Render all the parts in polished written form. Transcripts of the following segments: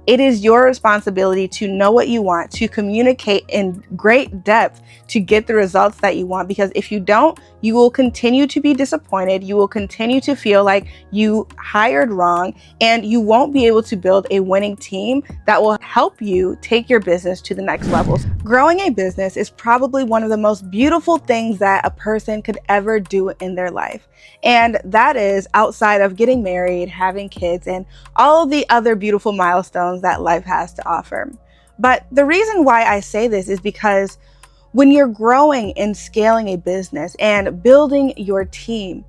It is your responsibility to know what you want, to communicate in great depth to get the results that you want. Because if you don't, you will continue to be disappointed. You will continue to feel like you hired wrong, and you won't be able to build a winning team that will help you take your business to the next level. Growing a business is probably one of the most beautiful things that a person could ever do in their life. And that is outside of getting married, having kids, and all of the other beautiful milestones that life has to offer. But the reason why I say this is because when you're growing and scaling a business and building your team,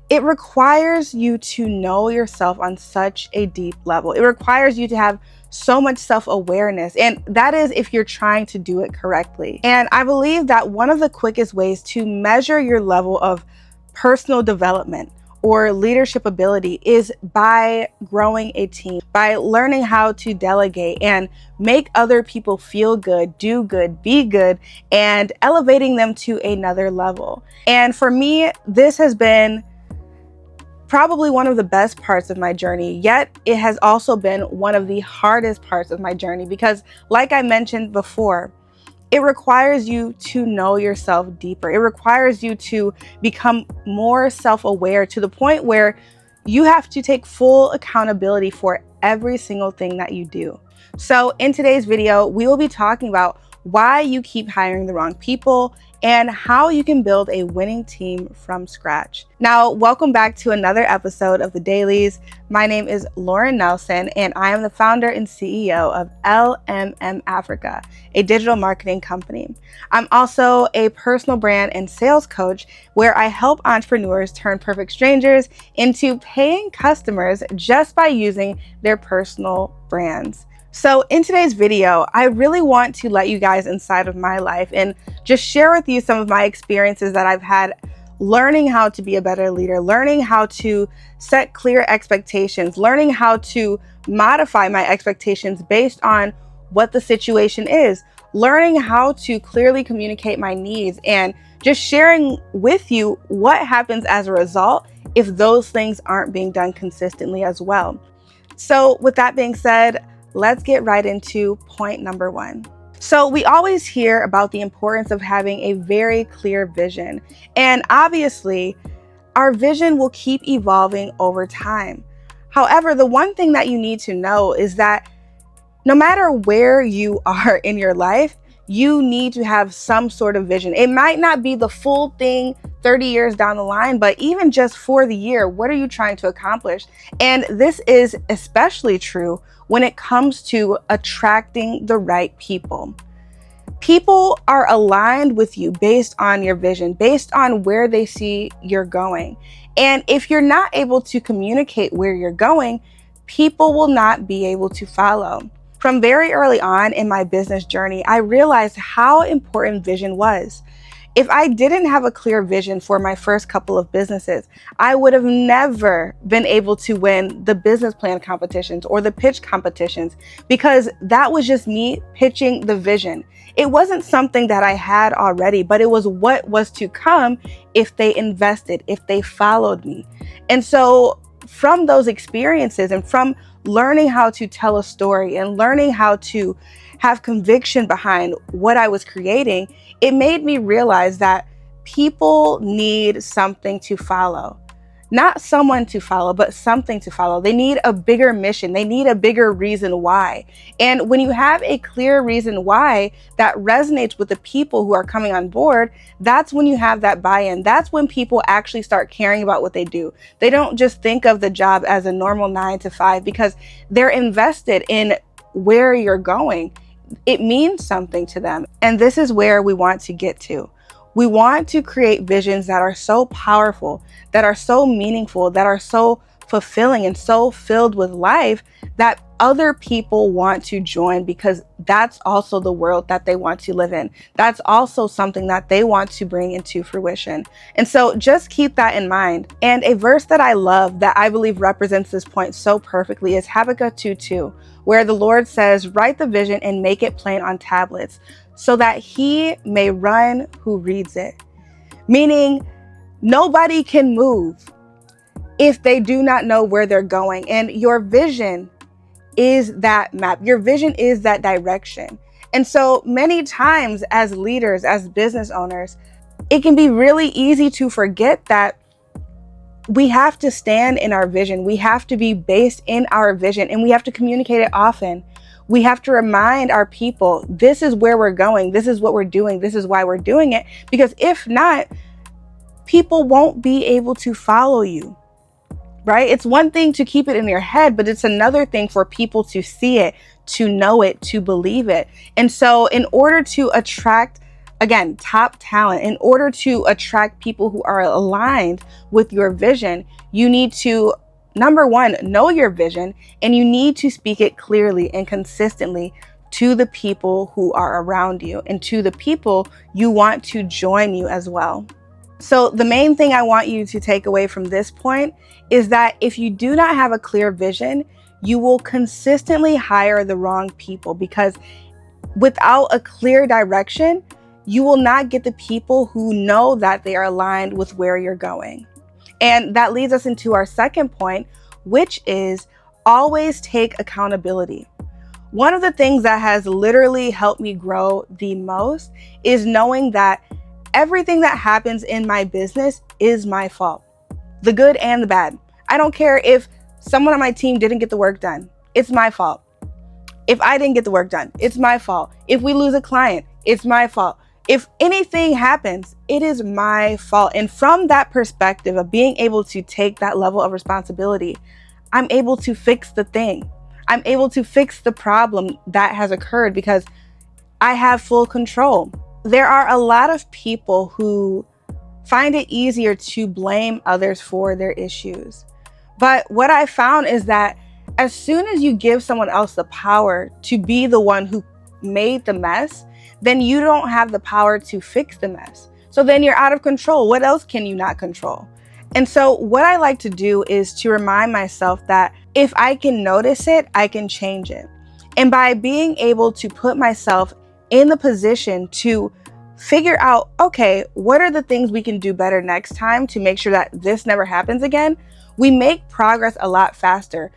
it requires you to know yourself on such a deep level. It requires you to have so much self-awareness, and that is if you're trying to do it correctly. And I believe that one of the quickest ways to measure your level of personal development or leadership ability is by growing a team, by learning how to delegate and make other people feel good, do good, be good, and elevating them to another level. And for me, this has been probably one of the best parts of my journey, yet it has also been one of the hardest parts of my journey because, like I mentioned before, it requires you to know yourself deeper. It requires you to become more self-aware to the point where you have to take full accountability for every single thing that you do. So in today's video, we will be talking about why you keep hiring the wrong people and how you can build a winning team from scratch. Now, welcome back to another episode of The Dailies. My name is Lauren Nelson, and I am the founder and CEO of LMM Africa, a digital marketing company. I'm also a personal brand and sales coach where I help entrepreneurs turn perfect strangers into paying customers just by using their personal brands. So in today's video, I really want to let you guys inside of my life and just share with you some of my experiences that I've had learning how to be a better leader, learning how to set clear expectations, learning how to modify my expectations based on what the situation is, learning how to clearly communicate my needs, and just sharing with you what happens as a result if those things aren't being done consistently as well. So with that being said, let's get right into point number one. So we always hear about the importance of having a very clear vision. And obviously, our vision will keep evolving over time. However, the one thing that you need to know is that no matter where you are in your life, you need to have some sort of vision. It might not be the full thing 30 years down the line, but even just for the year, what are you trying to accomplish? And this is especially true when it comes to attracting the right people. People are aligned with you based on your vision, based on where they see you're going. And if you're not able to communicate where you're going, people will not be able to follow. From very early on in my business journey, I realized how important vision was. If I didn't have a clear vision for my first couple of businesses, I would have never been able to win the business plan competitions or the pitch competitions because that was just me pitching the vision. It wasn't something that I had already, but it was what was to come if they invested, if they followed me. And so from those experiences and from learning how to tell a story and learning how to have conviction behind what I was creating, it made me realize that people need something to follow. Not someone to follow, but something to follow. They need a bigger mission. They need a bigger reason why. And when you have a clear reason why that resonates with the people who are coming on board, that's when you have that buy-in. That's when people actually start caring about what they do. They don't just think of the job as a normal 9 to 5 because they're invested in where you're going. It means something to them. And this is where we want to get to. We want to create visions that are so powerful, that are so meaningful, that are so fulfilling and so filled with life that other people want to join because that's also the world that they want to live in. That's also something that they want to bring into fruition. And so just keep that in mind. And a verse that I love that I believe represents this point so perfectly is Habakkuk 2:2, where the Lord says, "Write the vision and make it plain on tablets, so that he may run who reads it." Meaning, nobody can move if they do not know where they're going. And your vision is that map. Your vision is that direction. And so many times as leaders, as business owners, it can be really easy to forget that we have to stand in our vision. We have to be based in our vision, and we have to communicate it often. We have to remind our people, this is where we're going. This is what we're doing. This is why we're doing it. Because if not, people won't be able to follow you, right? It's one thing to keep it in your head, but it's another thing for people to see it, to know it, to believe it. And so in order to attract, again, top talent, in order to attract people who are aligned with your vision, you need to, number one, know your vision, and you need to speak it clearly and consistently to the people who are around you and to the people you want to join you as well. So the main thing I want you to take away from this point is that if you do not have a clear vision, you will consistently hire the wrong people, because without a clear direction, you will not get the people who know that they are aligned with where you're going. And that leads us into our second point, which is always take accountability. One of the things that has literally helped me grow the most is knowing that everything that happens in my business is my fault, the good and the bad. I don't care if someone on my team didn't get the work done. It's my fault. If I didn't get the work done, it's my fault. If we lose a client, it's my fault. If anything happens, it is my fault. And from that perspective of being able to take that level of responsibility, I'm able to fix the thing. I'm able to fix the problem that has occurred because I have full control. There are a lot of people who find it easier to blame others for their issues. But what I found is that as soon as you give someone else the power to be the one who made the mess, then you don't have the power to fix the mess. So then you're out of control. What else can you not control? And so what I like to do is to remind myself that if I can notice it, I can change it. And by being able to put myself in the position to figure out, okay, what are the things we can do better next time to make sure that this never happens again, we make progress a lot faster.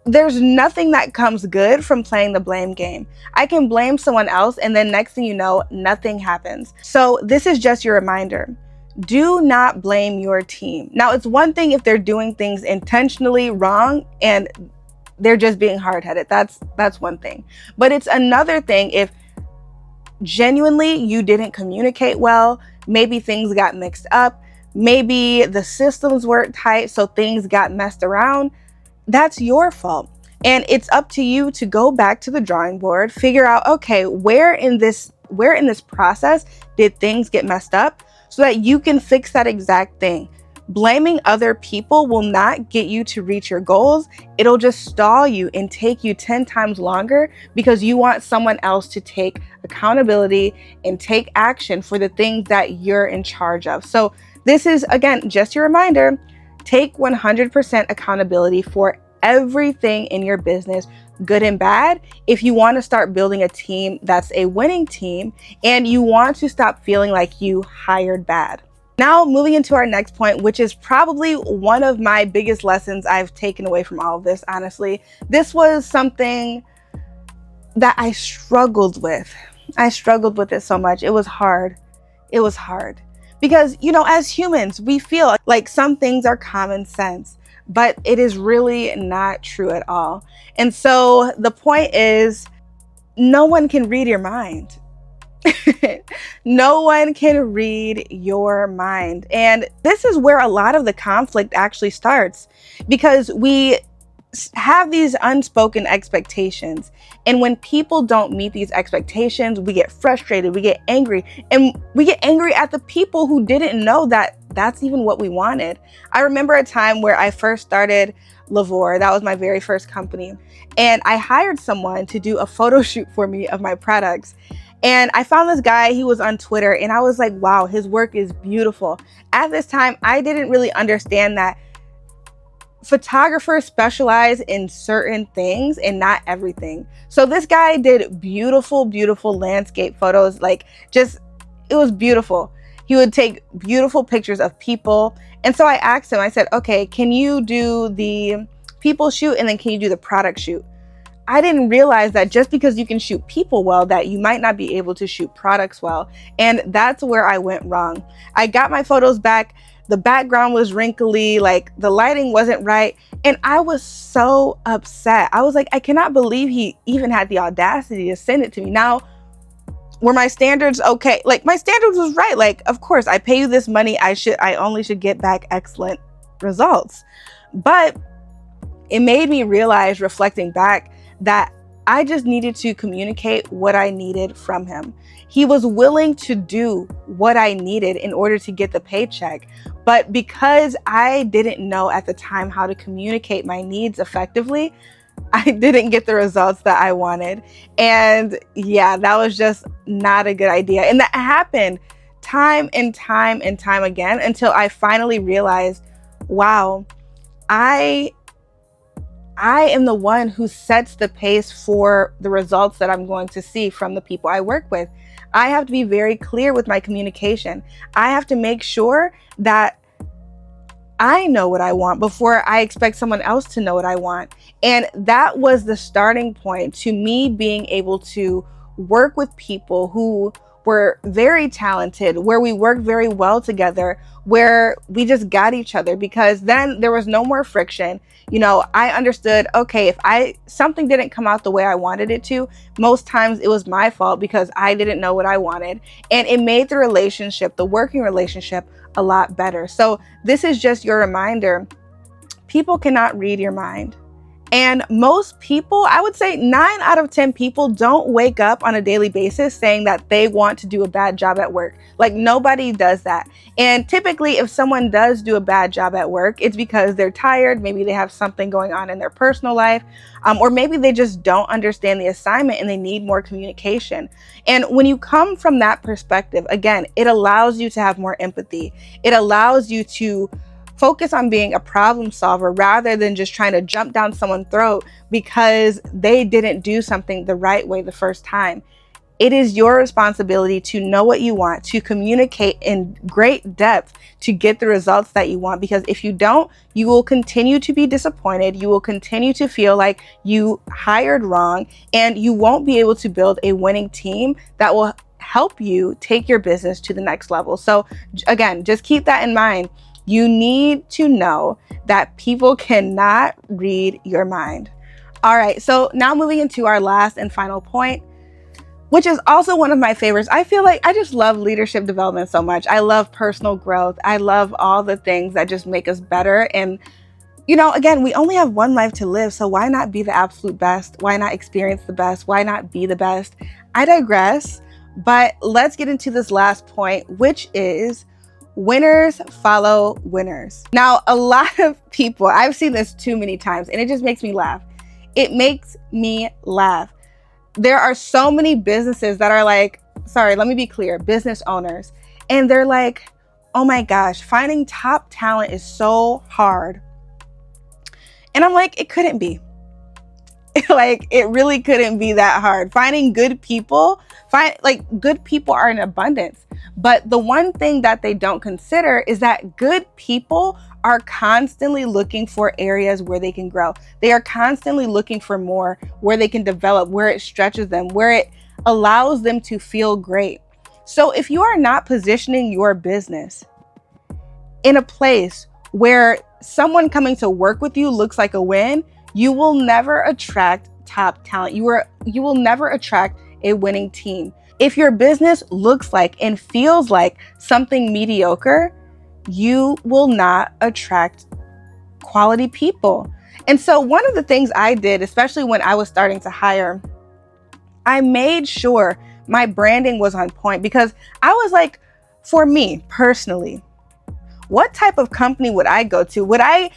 There's nothing that comes good from playing the blame game. I can blame someone else, and then next thing you know, nothing happens. So this is just your reminder. Do not blame your team. Now, it's one thing if they're doing things intentionally wrong and they're just being hard-headed. That's one thing. But it's another thing if genuinely you didn't communicate well, maybe things got mixed up, maybe the systems weren't tight, so things got messed around. That's your fault. And it's up to you to go back to the drawing board, figure out, okay, where in this process did things get messed up so that you can fix that exact thing. Blaming other people will not get you to reach your goals. It'll just stall you and take you 10 times longer because you want someone else to take accountability and take action for the things that you're in charge of. So this is, again, just your reminder. Take 100% accountability for everything in your business, good and bad, if you want to start building a team that's a winning team and you want to stop feeling like you hired bad. Now, moving into our next point, which is probably one of my biggest lessons I've taken away from all of this, honestly. This was something that I struggled with. I struggled with it so much. It was hard. It was hard. Because, as humans, we feel like some things are common sense, but it is really not true at all. And so the point is, no one can read your mind. No one can read your mind. And this is where a lot of the conflict actually starts, because we have these unspoken expectations. And when people don't meet these expectations, we get frustrated, we get angry, and we get angry at the people who didn't know that that's even what we wanted. I remember a time where I first started Lavore. That was my very first company. And I hired someone to do a photo shoot for me of my products. And I found this guy, he was on Twitter, and I was like, wow, his work is beautiful. At this time, I didn't really understand that photographers specialize in certain things and not everything. So this guy did beautiful, beautiful landscape photos. It was beautiful. He would take beautiful pictures of people. And so I asked him, I said, okay, can you do the people shoot and then can you do the product shoot? I didn't realize that just because you can shoot people well, that you might not be able to shoot products well. And that's where I went wrong. I got my photos back. The background was wrinkly, like the lighting wasn't right. And I was so upset. I was like, I cannot believe he even had the audacity to send it to me. Now, were my standards okay? Like, my standards was right. Like, of course, I pay you this money. I only should get back excellent results. But it made me realize, reflecting back, that I just needed to communicate what I needed from him. He was willing to do what I needed in order to get the paycheck. But because I didn't know at the time how to communicate my needs effectively, I didn't get the results that I wanted. And yeah, that was just not a good idea. And that happened time and time and time again until I finally realized, wow, I am the one who sets the pace for the results that I'm going to see from the people I work with. I have to be very clear with my communication. I have to make sure that I know what I want before I expect someone else to know what I want. And that was the starting point to me being able to work with people who were very talented, where we worked very well together, where we just got each other, because then there was no more friction. You know, I understood, okay, if something didn't come out the way I wanted it to, most times it was my fault because I didn't know what I wanted. And it made the relationship, the working relationship, a lot better. So this is just your reminder. People cannot read your mind. And most people, I would say 9 out of 10 people, don't wake up on a daily basis saying that they want to do a bad job at work. Like, nobody does that. And typically, if someone does do a bad job at work, it's because they're tired. Maybe they have something going on in their personal life, or maybe they just don't understand the assignment and they need more communication. And when you come from that perspective, again, it allows you to have more empathy. It allows you to focus on being a problem solver rather than just trying to jump down someone's throat because they didn't do something the right way the first time. It is your responsibility to know what you want, to communicate in great depth to get the results that you want. Because if you don't, you will continue to be disappointed. You will continue to feel like you hired wrong, and you won't be able to build a winning team that will help you take your business to the next level. So again, just keep that in mind. You need to know that people cannot read your mind. All right, so now moving into our last and final point, which is also one of my favorites. I feel like I just love leadership development so much. I love personal growth. I love all the things that just make us better. And, you know, again, we only have one life to live, so why not be the absolute best? Why not experience the best? Why not be the best? I digress, but let's get into this last point, which is winners follow winners. Now, a lot of people, I've seen this too many times, and it just makes me laugh. It makes me laugh. There are so many businesses that are like, sorry, let me be clear, business owners, and they're like, oh my gosh, finding top talent is so hard. And I'm like, it couldn't be. Like, it really couldn't be that hard. Finding good people, good people are in abundance. But the one thing that they don't consider is that good people are constantly looking for areas where they can grow. They are constantly looking for more, where they can develop, where it stretches them, where it allows them to feel great. So if you are not positioning your business in a place where someone coming to work with you looks like a win, you will never attract top talent. You will never attract a winning team. If your business looks like and feels like something mediocre, you will not attract quality people. And so one of the things I did, especially when I was starting to hire, I made sure my branding was on point, because I was like, for me personally, what type of company would I go to? Would I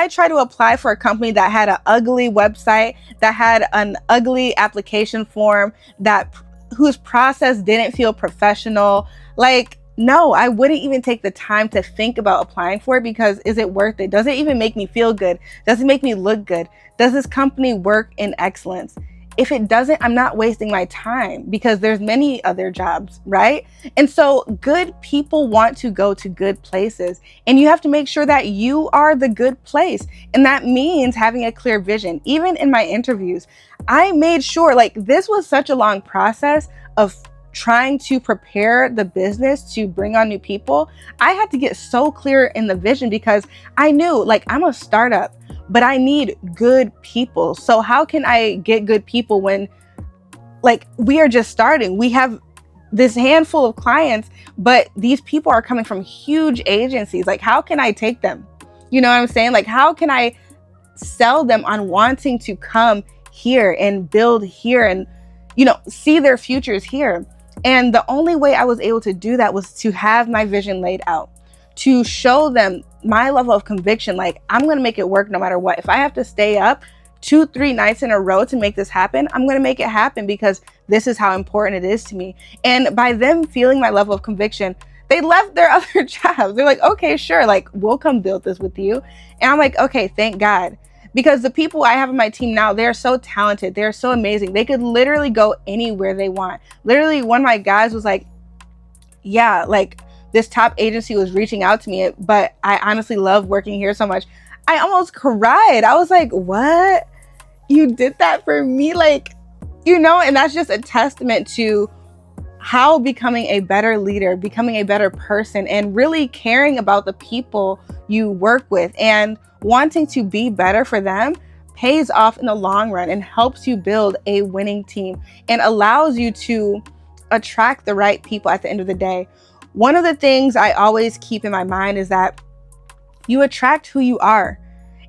try to apply for a company that had an ugly website, that had an ugly application form, whose process didn't feel professional? Like, no, I wouldn't even take the time to think about applying for it, because is it worth it? Does it even make me feel good? Does it make me look good? Does this company work in excellence? if it doesn't, I'm not wasting my time because there's many other jobs, right? And so good people want to go to good places, and you have to make sure that you are the good place. And that means having a clear vision. Even in my interviews, I made sure, like, this was such a long process of trying to prepare the business to bring on new people. I had to get so clear in the vision because I knew, like, I'm a startup, but I need good people. So how can I get good people when, like, we are just starting? We have this handful of clients, but these people are coming from huge agencies. Like, how can I take them? You know what I'm saying? Like, how can I sell them on wanting to come here and build here and, you know, see their futures here? And the only way I was able to do that was to have my vision laid out, to show them my level of conviction. Like, I'm going to make it work no matter what. If I have to stay up 2-3 nights in a row to make this happen, I'm going to make it happen because this is how important it is to me. And by them feeling my level of conviction, they left their other jobs. They're like, okay, sure. Like, we'll come build this with you. And I'm like, okay, thank God. Because the people I have on my team now, they're so talented. They're so amazing. They could literally go anywhere they want. Literally, one of my guys was like, yeah, like, this top agency was reaching out to me, but I honestly love working here so much. I almost cried. I was like, what? You did that for me? Like, you know, and that's just a testament to how becoming a better leader, becoming a better person, and really caring about the people you work with and wanting to be better for them pays off in the long run and helps you build a winning team and allows you to attract the right people at the end of the day. One of the things I always keep in my mind is that you attract who you are.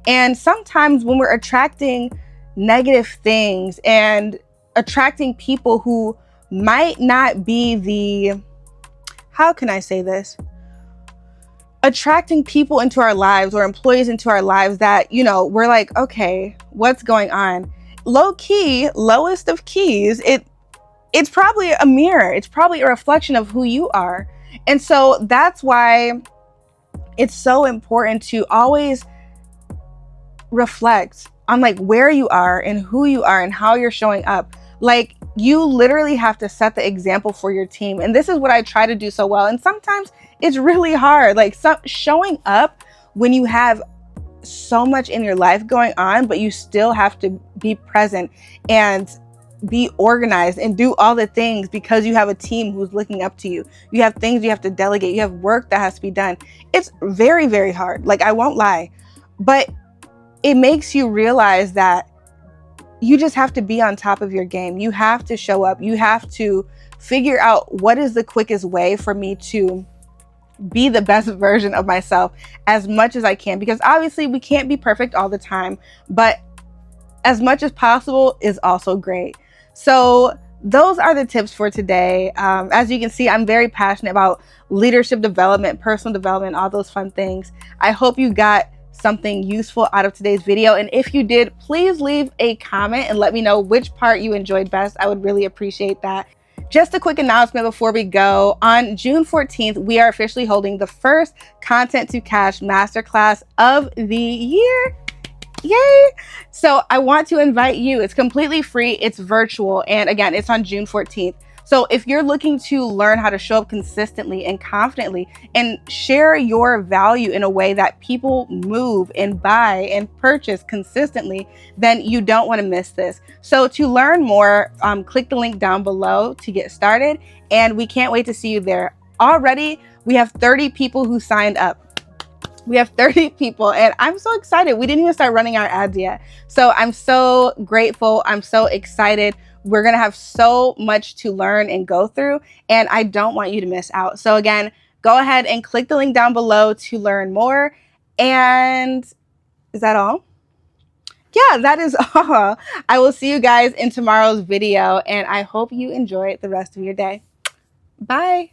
And sometimes when we're attracting negative things and attracting people who might not be the, how can I say this? Attracting people into our lives or employees into our lives that, you know, we're like, okay, what's going on? Low key, lowest of keys, it's probably a mirror. It's probably a reflection of who you are. And so that's why it's so important to always reflect on, like, where you are and who you are and how you're showing up. Like, you literally have to set the example for your team. And this is what I try to do so well. And sometimes it's really hard, like, showing up when you have so much in your life going on, but you still have to be present and be organized and do all the things because you have a team who's looking up to you. You have things you have to delegate. You have work that has to be done. It's very, very hard. Like, I won't lie, but it makes you realize that you just have to be on top of your game. You have to show up. You have to figure out what is the quickest way for me to be the best version of myself as much as I can, because obviously we can't be perfect all the time, but as much as possible is also great. So those are the tips for today. As you can see, I'm very passionate about leadership development, personal development, all those fun things. I hope you got something useful out of today's video. And if you did, please leave a comment and let me know which part you enjoyed best. I would really appreciate that. Just a quick announcement before we go. On June 14th, we are officially holding the first Content to Cash Masterclass of the year. Yay! So I want to invite you. It's completely free. It's virtual. And again, it's on June 14th. So if you're looking to learn how to show up consistently and confidently and share your value in a way that people move and buy and purchase consistently, then you don't want to miss this. So to learn more, click the link down below to get started. And we can't wait to see you there. Already, we have 30 people who signed up. We have 30 people and I'm so excited. We didn't even start running our ads yet. So I'm so grateful. I'm so excited. We're going to have so much to learn and go through, and I don't want you to miss out. So again, go ahead and click the link down below to learn more. And is that all? Yeah, that is all. I will see you guys in tomorrow's video, and I hope you enjoy the rest of your day. Bye.